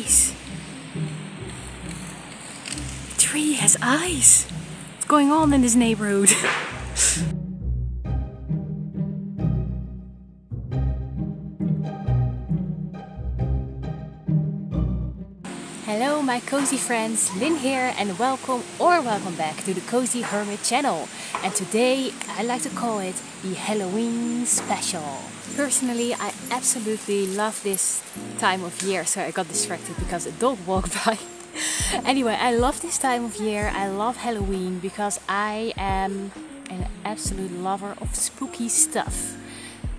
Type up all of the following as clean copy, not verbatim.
eyes. The tree has eyes. What's going on in this neighborhood? Hello my cozy friends, Lynn here, and welcome back to the Cozy Hermit channel. And today I like to call it the Halloween special. Personally, I absolutely love this time of year. So I got distracted because a dog walked by. Anyway, I love this time of year. I love Halloween because I am an absolute lover of spooky stuff.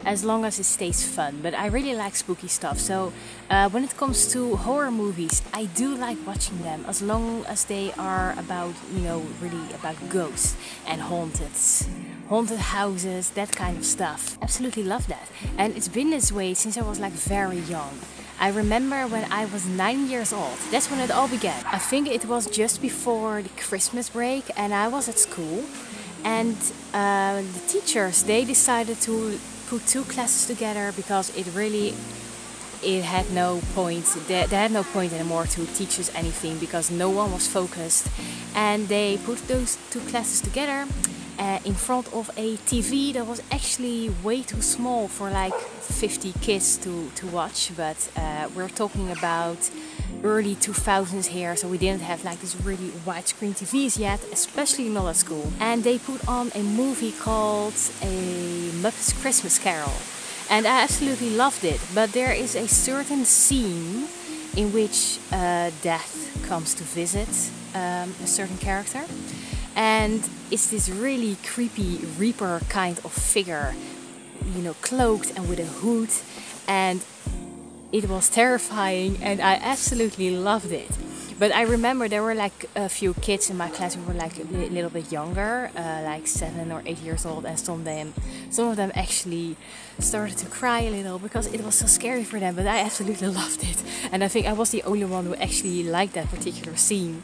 As long as it stays fun, but I really like spooky stuff. So when it comes to horror movies, I do like watching them as long as they are about, you know, really about ghosts and haunted houses, that kind of stuff. Absolutely love that. And it's been this way since I was like very young. I remember when I was 9 years old. That's when it all began. I think it was just before the Christmas break and I was at school. And the teachers, they decided to put two classes together because it had no point. They had no point anymore to teach us anything because no one was focused. And they put those two classes together in front of a TV that was actually way too small for like 50 kids to watch. But we're talking about early 2000s here, so we didn't have like this really widescreen TVs yet, especially not at school. And they put on a movie called A Muppet's Christmas Carol, and I absolutely loved it. But there is a certain scene in which death comes to visit a certain character, and it's this really creepy reaper kind of figure, you know, cloaked and with a hood, and it was terrifying and I absolutely loved it. But I remember there were like a few kids in my class who were like a little bit younger, like 7 or 8 years old, and some of them actually started to cry a little because it was so scary for them. But I absolutely loved it, and I think I was the only one who actually liked that particular scene.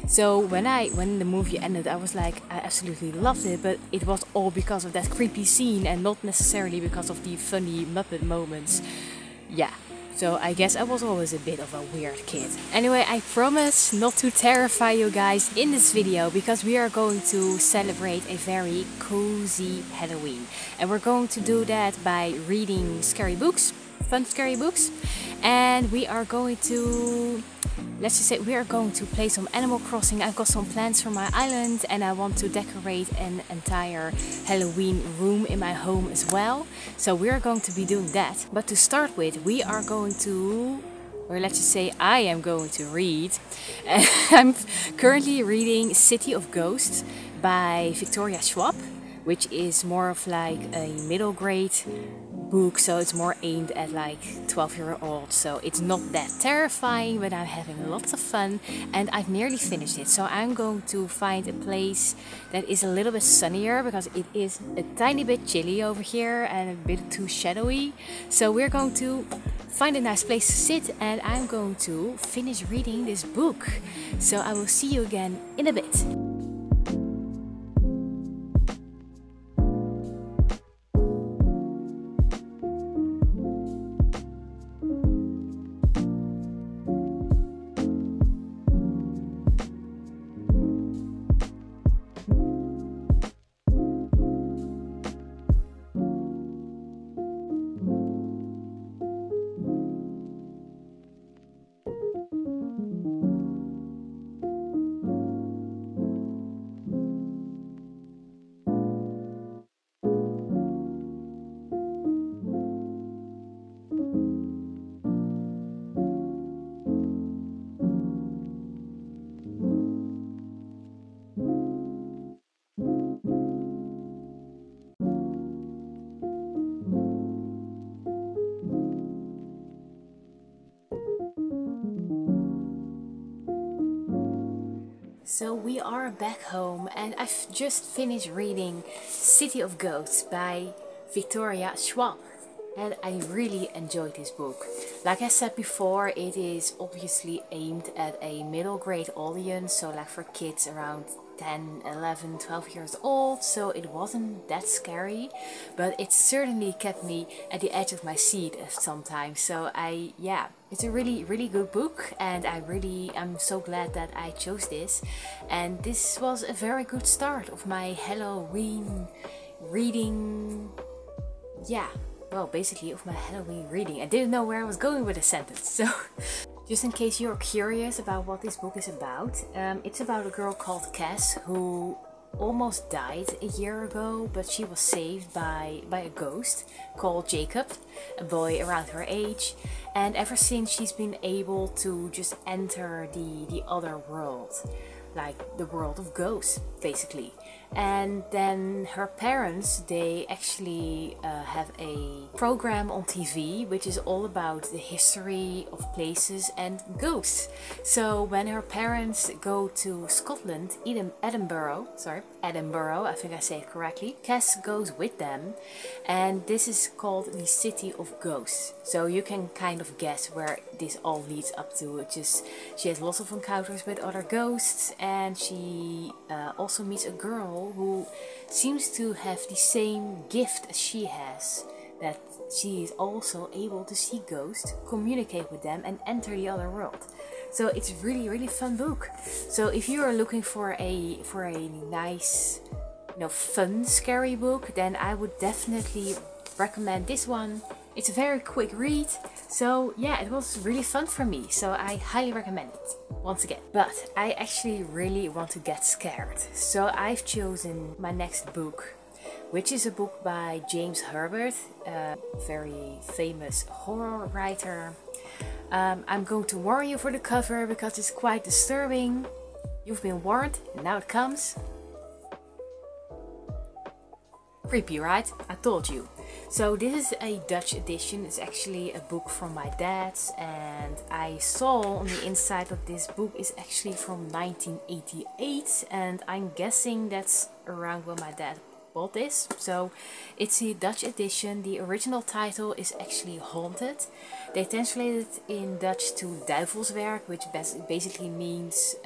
So when the movie ended, I was like, I absolutely loved it, but it was all because of that creepy scene and not necessarily because of the funny Muppet moments. Yeah. So I guess I was always a bit of a weird kid. Anyway, I promise not to terrify you guys in this video because we are going to celebrate a very cozy Halloween. And we're going to do that by reading scary books, fun scary books. And we are going to, let's just say, we are going to play some Animal Crossing. I've got some plans for my island and I want to decorate an entire Halloween room in my home as well. So we're going to be doing that. But to start with, we are going to, or let's just say I am going to read. I'm currently reading City of Ghosts by Victoria Schwab, which is more of like a middle grade book, so it's more aimed at like 12-year-olds. So it's not that terrifying, but I'm having lots of fun and I've nearly finished it. So I'm going to find a place that is a little bit sunnier because it is a tiny bit chilly over here and a bit too shadowy. So we're going to find a nice place to sit and I'm going to finish reading this book. So I will see you again in a bit. So we are back home and I've just finished reading City of Ghosts by Victoria Schwab. And I really enjoyed this book. Like I said before, it is obviously aimed at a middle grade audience, so like for kids around 10, 11, 12 years old, so it wasn't that scary, but it certainly kept me at the edge of my seat sometimes. So yeah, it's a really good book, and I'm so glad that I chose this. And this was a very good start of my Halloween reading. Yeah, well, basically of my Halloween reading. I didn't know where I was going with the sentence, so just in case you're curious about what this book is about, it's about a girl called Cass who almost died a year ago, but she was saved by a ghost called Jacob, a boy around her age, and ever since she's been able to just enter the other world, like the world of ghosts basically. And then her parents, they actually have a program on TV which is all about the history of places and ghosts. So when her parents go to Scotland, Edinburgh, I think I say it correctly, Cass goes with them, and this is called the City of Ghosts. So you can kind of guess where this all leads up to. She has lots of encounters with other ghosts, and she also meets a girl who seems to have the same gift as she has, that she is also able to see ghosts, communicate with them, and enter the other world. So it's really fun book. So if you are looking for a nice, fun scary book, then I would definitely recommend this one. It's a very quick read, so yeah, it was really fun for me, so I highly recommend it once again. But I actually really want to get scared, so I've chosen my next book, which is a book by James Herbert, a very famous horror writer. I'm going to warn you for the cover because it's quite disturbing. You've been warned, and now it comes. Creepy, right? I told you. So this is a Dutch edition. It's actually a book from my dad's, and I saw on the inside that this book is actually from 1988, and I'm guessing that's around when my dad bought this. So it's a Dutch edition. The original title is actually Haunted. They translated it in Dutch to Duivelswerk, which basically means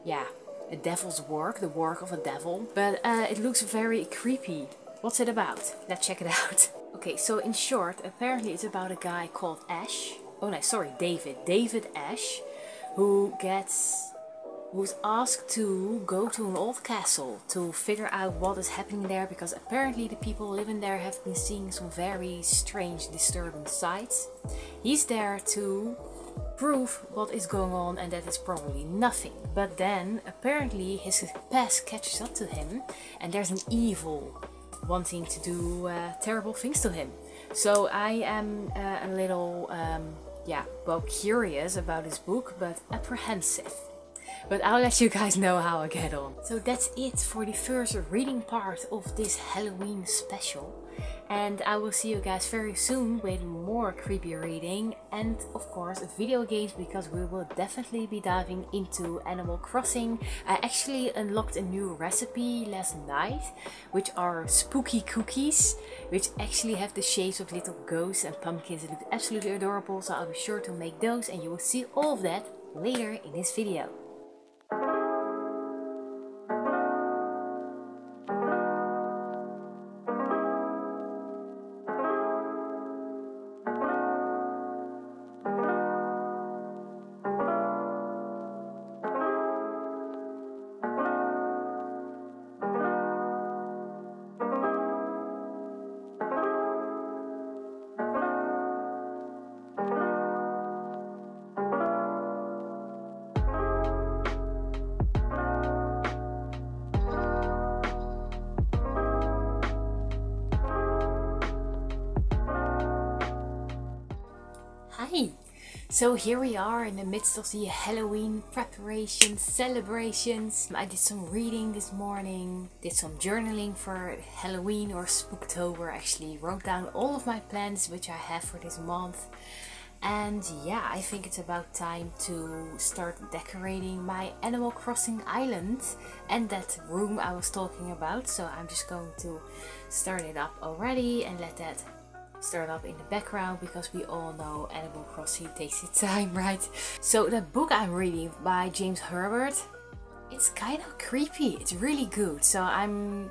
yeah, a devil's work, the work of a devil. But it looks very creepy. What's it about? Let's check it out. Okay, so in short, apparently it's about a guy called Ash. Oh no, sorry, David Ash, who's asked to go to an old castle to figure out what is happening there, because apparently the people living there have been seeing some very strange, disturbing sights. He's there to prove what is going on, and that is probably nothing. But then apparently his past catches up to him, and there's an evil wanting to do terrible things to him. So I am a little yeah, well, curious about this book, but apprehensive. But I'll let you guys know how I get on. So that's it for the first reading part of this Halloween special. And I will see you guys very soon with more creepy reading and of course video games, because we will definitely be diving into Animal Crossing. I actually unlocked a new recipe last night, which are spooky cookies, which actually have the shapes of little ghosts and pumpkins. It looks absolutely adorable, so I'll be sure to make those, and you will see all of that later in this video. Hi! So here we are in the midst of the Halloween preparations, celebrations. I did some reading this morning, did some journaling for Halloween or Spooktober actually, wrote down all of my plans which I have for this month. And yeah, I think it's about time to start decorating my Animal Crossing island and that room I was talking about. So I'm just going to start it up already and let that start up in the background, because we all know Animal Crossing takes its time, right? So the book I'm reading by James Herbert, It's kind of creepy. It's really good. So I'm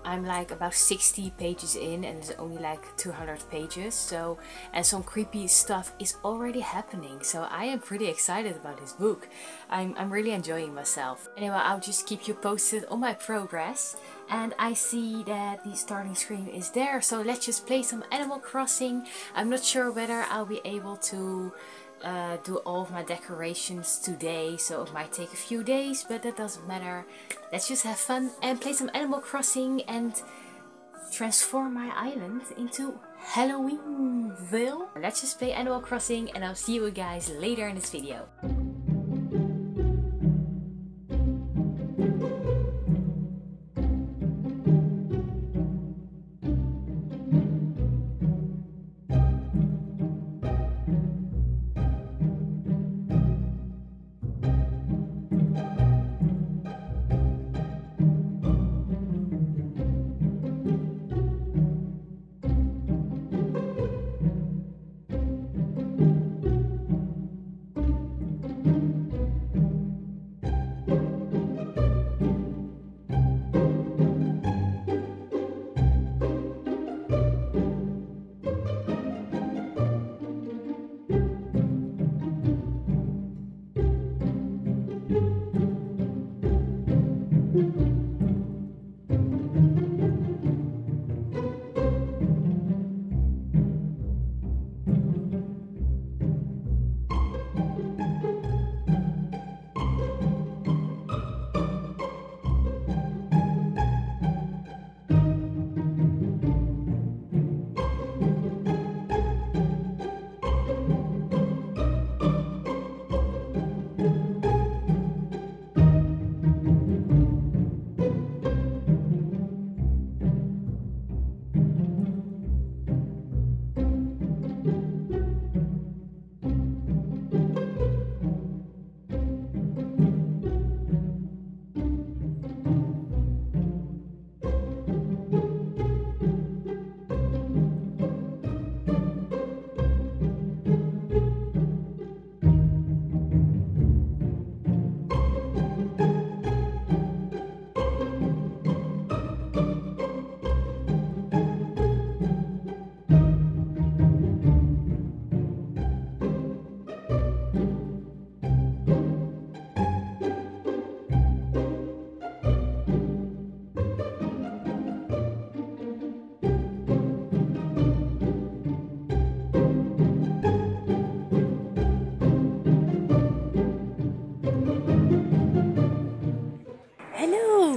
like about 60 pages in and it's only like 200 pages. So, and some creepy stuff is already happening. So I am pretty excited about this book. I'm really enjoying myself. Anyway, I'll just keep you posted on my progress. And I see that the starting screen is there. So let's just play some Animal Crossing. I'm not sure whether I'll be able to do all of my decorations today, so it might take a few days, but that doesn't matter. Let's just have fun and play some Animal Crossing and transform my island into Halloweenville. Let's just play Animal Crossing and I'll see you guys later in this video.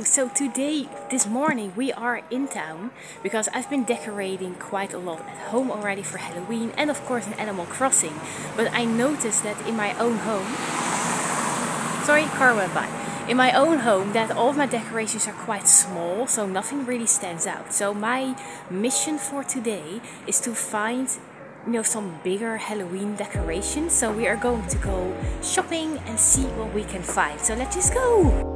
So today, this morning, we are in town because I've been decorating quite a lot at home already for Halloween and of course in Animal Crossing. But I noticed that in my own home, sorry, car went by. In my own home that all of my decorations are quite small, so nothing really stands out. So my mission for today is to find some bigger Halloween decorations. So we are going to go shopping and see what we can find. So let's just go!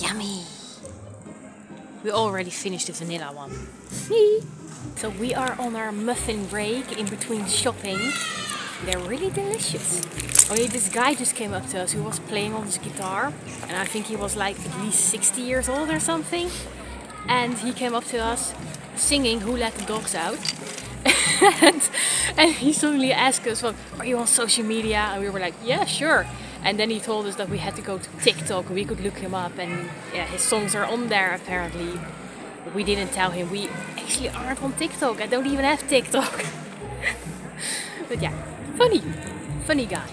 Yummy! We already finished the vanilla one. So we are on our muffin break in between shopping. They're really delicious. Only this guy just came up to us who was playing on his guitar. And I think he was like at least 60 years old or something. And he came up to us singing Who Let the Dogs Out. and he suddenly asked us, well, are you on social media? And we were like, yeah, sure. And then he told us that we had to go to TikTok. We could look him up and yeah, his songs are on there apparently. But we didn't tell him we actually aren't on TikTok. I don't even have TikTok. But yeah, funny guy.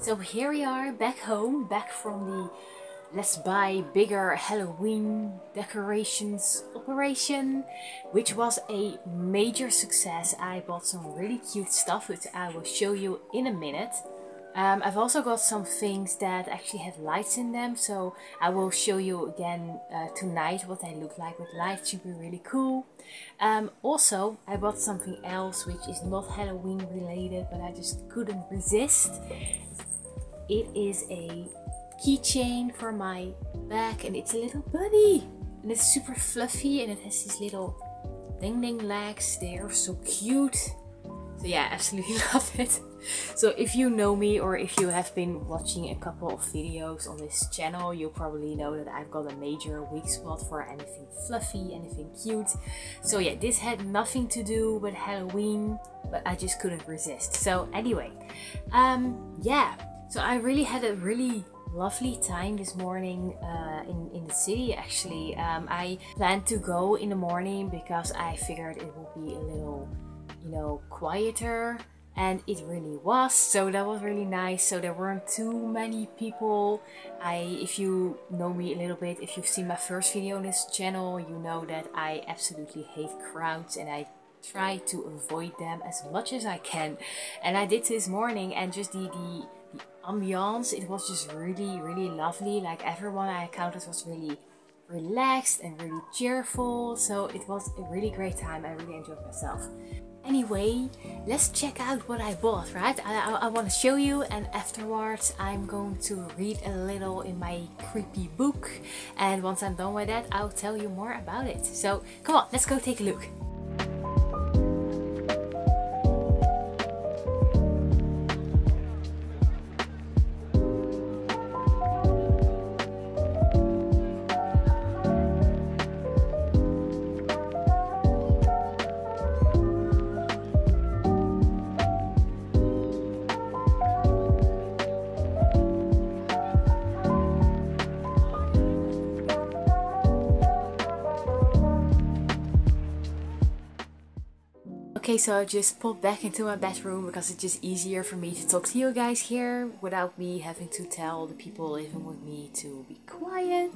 So here we are back home, back from the Let's Buy Bigger Halloween Decorations operation, which was a major success. I bought some really cute stuff, which I will show you in a minute. I've also got some things that actually have lights in them, so I will show you again tonight what they look like with lights. Should be really cool. Also, I bought something else which is not Halloween related, but I just couldn't resist. It is a keychain for my bag and it's a little bunny. And it's super fluffy and it has these little ding legs. They are so cute. So yeah, absolutely love it. So if you know me or if you have been watching a couple of videos on this channel, you probably know that I've got a major weak spot for anything fluffy, anything cute. So yeah, this had nothing to do with Halloween, but I just couldn't resist. So anyway, yeah. So I really had a really lovely time this morning in the city actually. I planned to go in the morning because I figured it would be a little, you know, quieter, and it really was. So that was really nice. So there weren't too many people. If you know me a little bit, if you've seen my first video on this channel, you know that I absolutely hate crowds and I try to avoid them as much as I can. And I did this morning, and just the ambiance, it was just really lovely. Like everyone I encountered was really relaxed and really cheerful, so it was a really great time. I really enjoyed myself. Anyway, let's check out what I bought, right? I want to show you, and afterwards I'm going to read a little in my creepy book, and once I'm done with that I'll tell you more about it. So come on, let's go take a look. Okay, so I just popped back into my bedroom because it's just easier for me to talk to you guys here without me having to tell the people living with me to be quiet.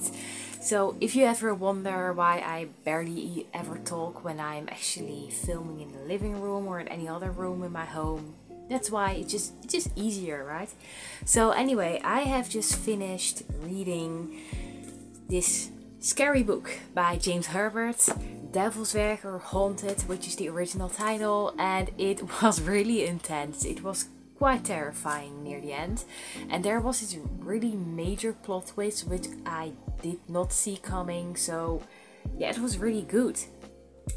So if you ever wonder why I barely ever talk when I'm actually filming in the living room or in any other room in my home, that's why. It's just easier, right? So anyway, I have just finished reading this scary book by James Herbert, Devil's Werker Haunted, which is the original title, and it was really intense. It was quite terrifying near the end, and there was this really major plot twist which I did not see coming. So yeah, it was really good.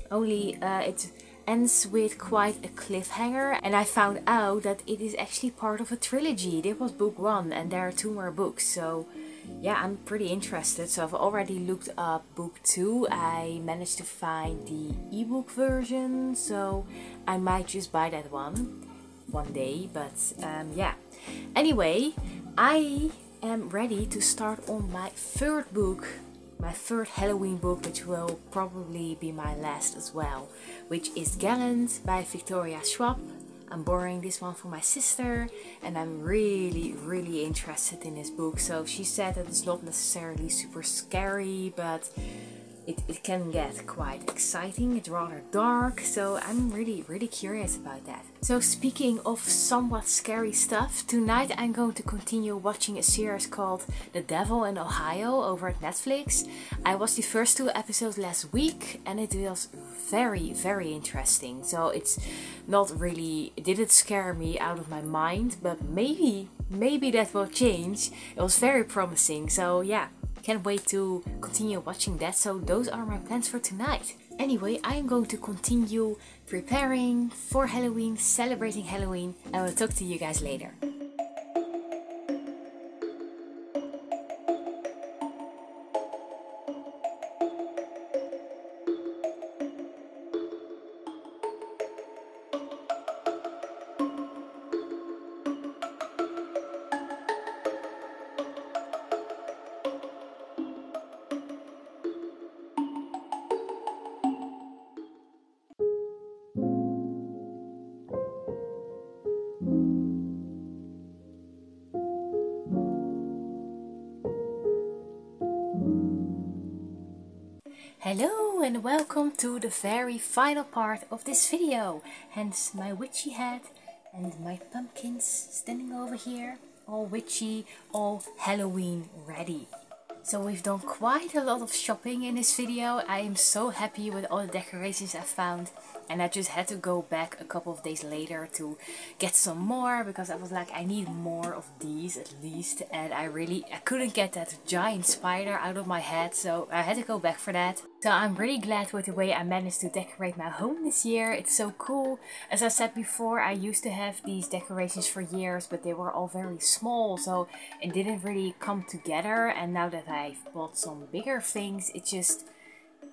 Only it ends with quite a cliffhanger, and I found out that it is actually part of a trilogy. This was book 1 and there are 2 more books, so yeah, I'm pretty interested. So I've already looked up book 2. I managed to find the ebook version, so I might just buy that one day. But yeah, anyway, I am ready to start on my third book my third Halloween book, which will probably be my last as well, which is Gallant by Victoria Schwab. I'm borrowing this one from my sister and I'm really interested in this book. So she said that it's not necessarily super scary, but it can get quite exciting. It's rather dark, so I'm really curious about that. So speaking of somewhat scary stuff, tonight I'm going to continue watching a series called The Devil in Ohio over at Netflix. I watched the first 2 episodes last week and it was very interesting. So it's not really, it didn't scare me out of my mind, but maybe that will change. It was very promising, so yeah. Can't wait to continue watching that, so those are my plans for tonight. Anyway, I'm going to continue preparing for Halloween, celebrating Halloween, and I will talk to you guys later. Hello and welcome to the very final part of this video. Hence my witchy hat and my pumpkins standing over here. All witchy, all Halloween ready. So we've done quite a lot of shopping in this video. I am so happy with all the decorations I found. And I just had to go back a couple of days later to get some more, because I was like, I need more of these at least. And I couldn't get that giant spider out of my head, so I had to go back for that. So I'm really glad with the way I managed to decorate my home this year. It's so cool. As I said before, I used to have these decorations for years, but they were all very small, so it didn't really come together. And now that I've bought some bigger things, it just,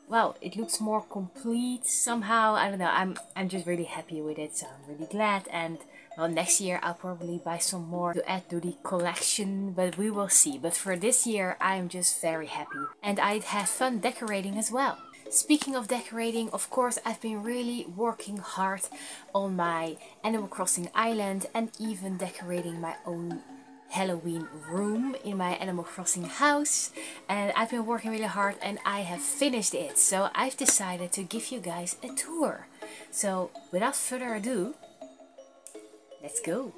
well, it looks more complete somehow. I don't know, I'm just really happy with it, so I'm really glad. And well, next year I'll probably buy some more to add to the collection, but we will see. But for this year I'm just very happy, and I had fun decorating as well. Speaking of decorating, of course I've been really working hard on my Animal Crossing island and even decorating my own Halloween room in my Animal Crossing house, and I've been working really hard and I have finished it. So I've decided to give you guys a tour. So without further ado, let's go.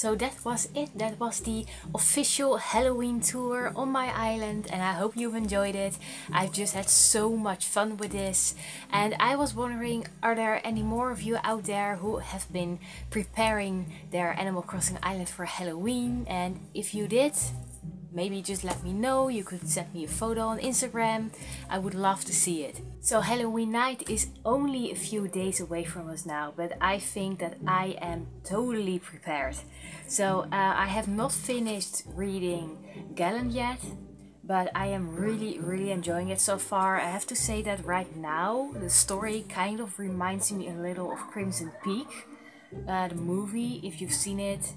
So that was it. That was the official Halloween tour on my island, and I hope you've enjoyed it. I've just had so much fun with this, and I was wondering, are there any more of you out there who have been preparing their Animal Crossing island for Halloween? And if you did, maybe just let me know. You could send me a photo on Instagram. I would love to see it. So Halloween night is only a few days away from us now, but I think that I am totally prepared. So I have not finished reading Galen yet, but I am really enjoying it so far. I have to say that right now the story kind of reminds me a little of Crimson Peak, the movie, if you've seen it.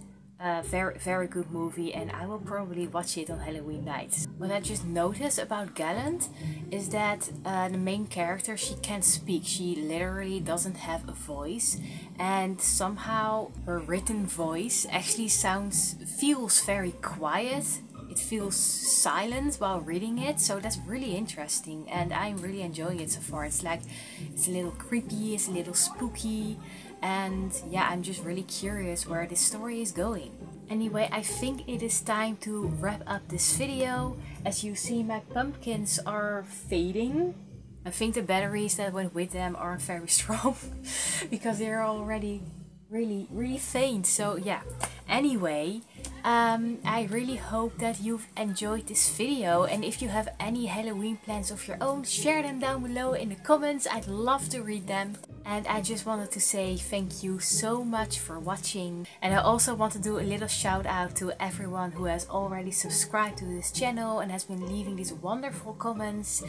Very good movie, and I will probably watch it on Halloween night. What I just noticed about Gallant is that the main character, she can't speak. She literally doesn't have a voice, and somehow her written voice actually feels very quiet. It feels silent while reading it, so that's really interesting, and I'm really enjoying it so far. It's a little creepy, it's a little spooky, and yeah, I'm just really curious where this story is going. Anyway, I think it is time to wrap up this video. As you see, my pumpkins are fading. I think the batteries that went with them aren't very strong because they're already really faint. So yeah, anyway, I really hope that you've enjoyed this video, and if you have any Halloween plans of your own, share them down below in the comments. I'd love to read them. And I just wanted to say thank you so much for watching, and I also want to do a little shout out to everyone who has already subscribed to this channel and has been leaving these wonderful comments.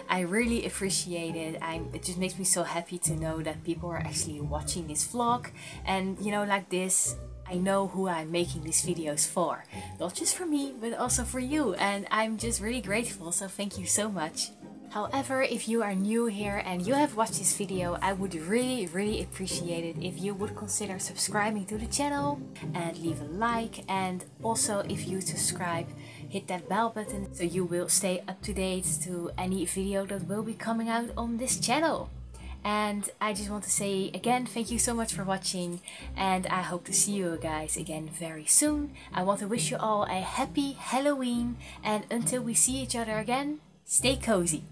I really appreciate it. It just makes me so happy to know that people are actually watching this vlog, and you know, like this, I know who I'm making these videos for. Not just for me, but also for you, and I'm just really grateful, so thank you so much. However, if you are new here and you have watched this video, I would really appreciate it if you would consider subscribing to the channel and leave a like, and also if you subscribe, hit that bell button so you will stay up to date to any video that will be coming out on this channel. And I just want to say again, thank you so much for watching, and I hope to see you guys again very soon. I want to wish you all a happy Halloween, and until we see each other again, stay cozy.